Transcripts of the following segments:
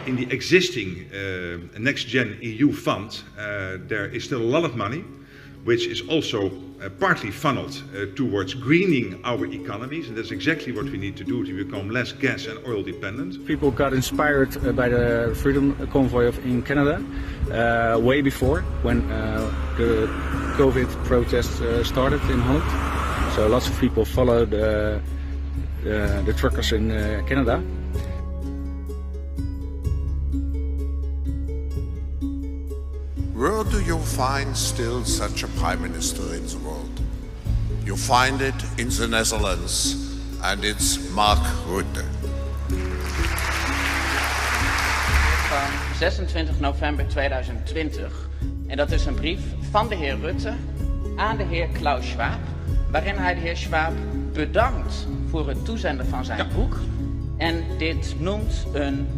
in the existing Next-Gen EU fund, there is still a lot of money, which is also partly funneled towards greening our economies, and that's exactly what we need to do to become less gas and oil dependent. People got inspired by the Freedom Convoy in Canada way before, when the COVID protests started in Holland. So lots of people followed the truckers in Canada. Where do you find still such a prime minister in the world? You find it in the Netherlands, and it's Mark Rutte. Van 26 november 2020. En dat is een brief van de heer Rutte aan de heer Klaus Schwab, waarin hij de heer Schwab bedankt voor het toezenden van zijn boek. En dit noemt een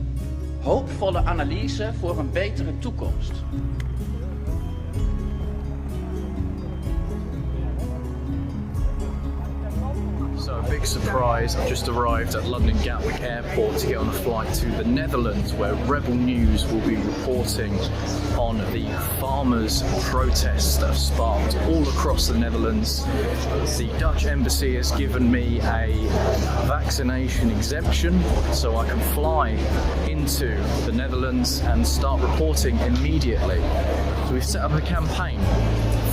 hoopvolle analyse voor een betere toekomst. So a big surprise, I've just arrived at London Gatwick Airport to get on a flight to the Netherlands, where Rebel News will be reporting on the farmers' protests that have sparked all across the Netherlands. The Dutch embassy has given me a vaccination exemption, so I can fly into the Netherlands and start reporting immediately. So we've set up a campaign.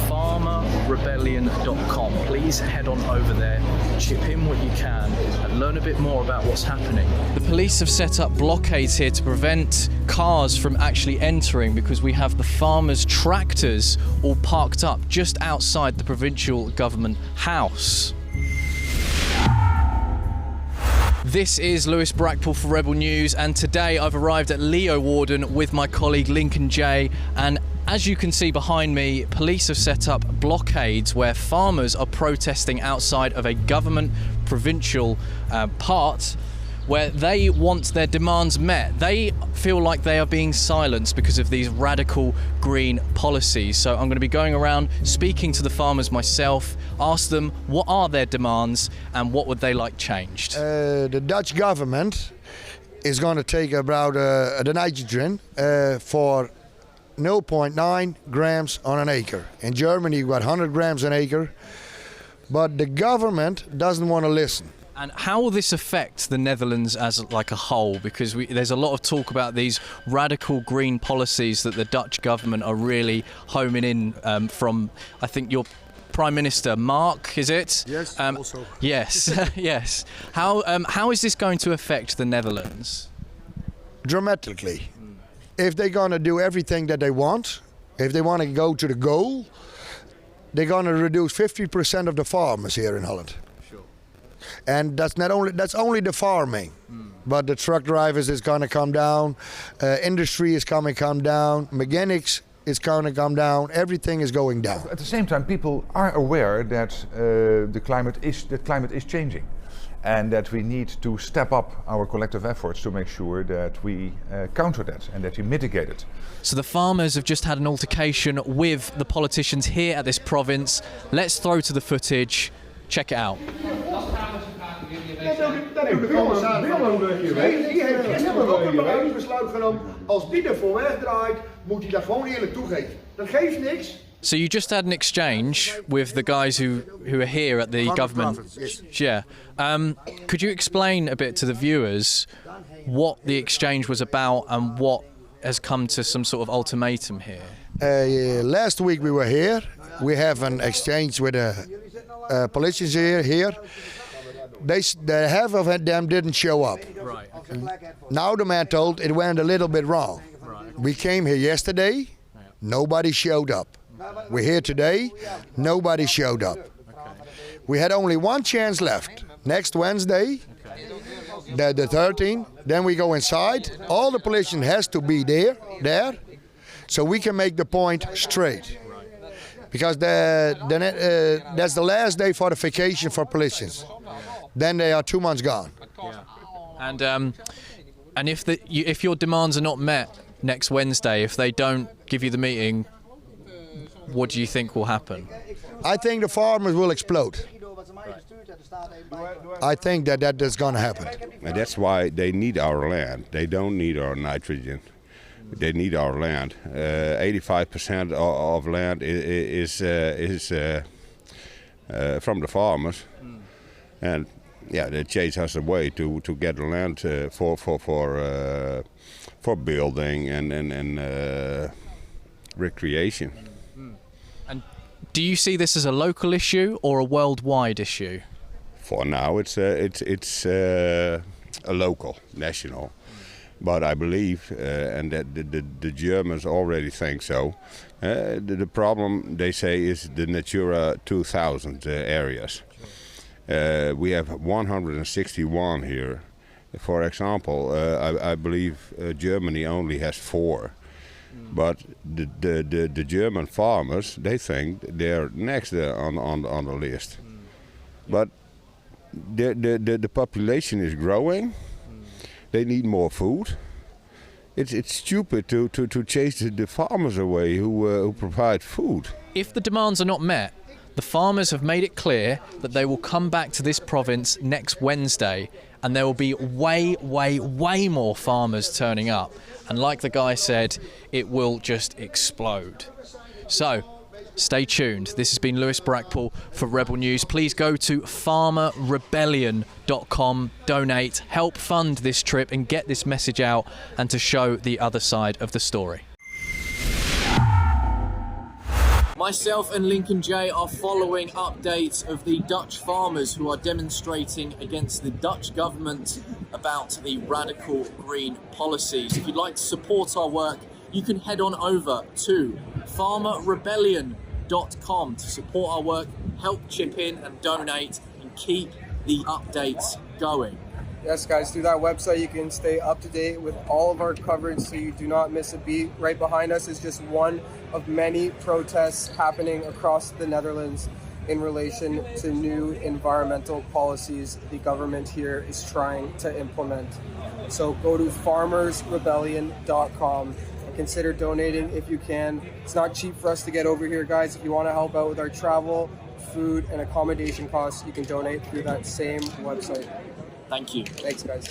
farmerrebellion.com. Please head on over there, chip in what you can, and learn a bit more about what's happening. The police have set up blockades here to prevent cars from actually entering, because we have the farmers' tractors all parked up just outside the provincial government house. This is Lewis Brackpool for Rebel News, and today I've arrived at Leeuwarden with my colleague Lincoln Jay, and as you can see behind me, police have set up blockades where farmers are protesting outside of a government provincial part where they want their demands met. They feel like they are being silenced because of these radical green policies. So I'm going to be going around speaking to the farmers myself, ask them what are their demands and what would they like changed. The Dutch government is going to take about the nitrogen for 0.9 grams on an acre. In Germany, you got 100 grams an acre, but the government doesn't want to listen. And how will this affect the Netherlands as like a whole? Because there's a lot of talk about these radical green policies that the Dutch government are really homing in from, I think, your Prime Minister, Mark, is it? Yes, also. Yes, yes. How is this going to affect the Netherlands? Dramatically. If they're going to do everything that they want, if they want to go to the goal, they're going to reduce 50% of the farmers here in Holland. Sure. And that's only the farming. But the truck drivers is going to come down, industry is going to come down, mechanics is going to come down, everything is going down. At the same time, people are aware that the climate is changing. And that we need to step up our collective efforts to make sure that we counter that and that we mitigate it. So the farmers have just had an altercation with the politicians here at this province. Let's throw to the footage. Check it out. So you just had an exchange with the guys who are here at the government. Yeah. Could you explain a bit to the viewers what the exchange was about and what has come to some sort of ultimatum here? Last week we were here. We have an exchange with the politicians here. The half of them didn't show up. Right. Okay. Now the man told it went a little bit wrong. Right. We came here yesterday. Nobody showed up. We're here today. Nobody showed up. We had only one chance left. Next Wednesday, the 13th, then we go inside. All the politicians has to be there, so we can make the point straight. Because that's the last day for the vacation for politicians. Then they are 2 months gone. Yeah. And if your demands are not met next Wednesday, if they don't give you the meeting, what do you think will happen? I think the farmers will explode. I think that is going to happen. And that's why they need our land. They don't need our nitrogen. They need our land. 85% of land is from the farmers, and yeah, they chase us away to get the land for building and recreation. And do you see this as a local issue or a worldwide issue? For now, it's a local, national. But I believe, and that the Germans already think so, the problem, they say, is the Natura 2000 areas. We have 161 here. For example, I believe Germany only has 4. But the German farmers, they think they're next on the list. But the population is growing. They need more food. It's stupid to chase the farmers away who provide food. If the demands are not met, the farmers have made it clear that they will come back to this province next Wednesday, and there will be way more farmers turning up. And like the guy said, it will just explode. So, stay tuned. This has been Lewis Brackpool for Rebel News. Please go to farmerrebellion.com, donate, help fund this trip and get this message out and to show the other side of the story. Myself and Lincoln J are following updates of the Dutch farmers who are demonstrating against the Dutch government about the radical green policies. If you'd like to support our work, you can head on over to farmerrebellion.com to support our work, help chip in and donate and keep the updates going. Yes, guys, through that website you can stay up to date with all of our coverage so you do not miss a beat. Right behind us is just one of many protests happening across the Netherlands in relation to new environmental policies the government here is trying to implement. So go to farmersrebellion.com and consider donating if you can. It's not cheap for us to get over here, guys. If you want to help out with our travel, food, and accommodation costs, you can donate through that same website. Thank you. Thanks, guys.